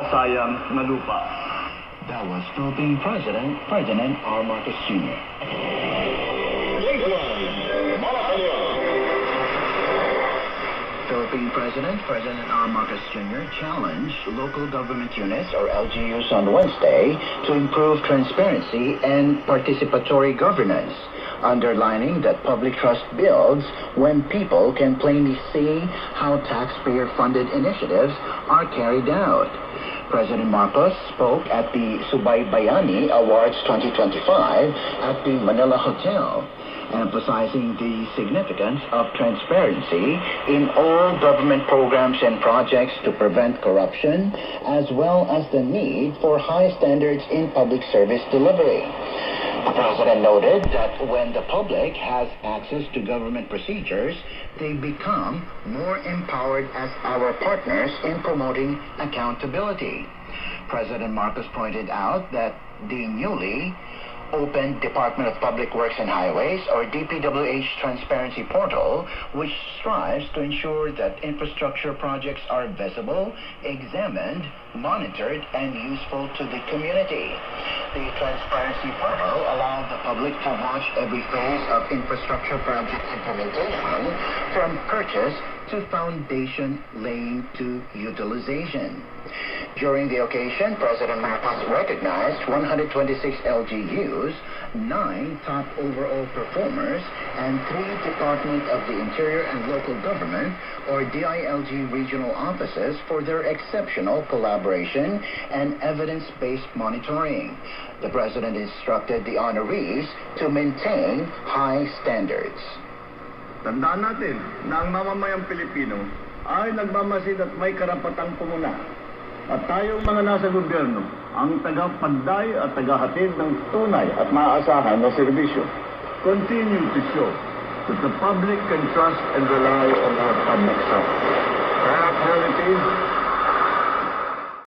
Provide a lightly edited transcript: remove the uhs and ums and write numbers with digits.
sayang na lupa. That was Philippine President R. Marcos Jr. Philippine President R. Marcos Jr. challenged local government units, or LGUs, on Wednesday to improve transparency and participatory governance, underlining that public trust builds when people can plainly see how taxpayer-funded initiatives are carried out. President Marcos spoke at the Subaybayani Awards 2025 at the Manila Hotel, emphasizing the significance of transparency in all government programs and projects to prevent corruption, as well as the need for high standards in public service delivery. The President noted that when the public has access to government procedures, they become more empowered as our partners in promoting accountability. President Marcos pointed out that the newly opened Department of Public Works and Highways, or DPWH Transparency Portal, which strives to ensure that infrastructure projects are visible, examined, monitored, and useful to the community. The Transparency Portal allowed the public to watch every phase of infrastructure project implementation, from purchase to foundation laying to utilization. During the occasion, President Marcos recognized 126 LGUs, 9 top overall performers, and 3 Department of the Interior and Local Government, or DILG regional offices, for their exceptional collaboration and evidence-based monitoring. The President instructed the honorees to maintain high standards. Tandaan natin na ang mamamayang Pilipino ay nagmamasid at may karapatang pumuna. At tayong mga nasa gobyerno, ang tagapagday at tagahatid ng tunay at maaasahan na serbisyo. Continue to show that the public can trust and rely on our public service. Our priority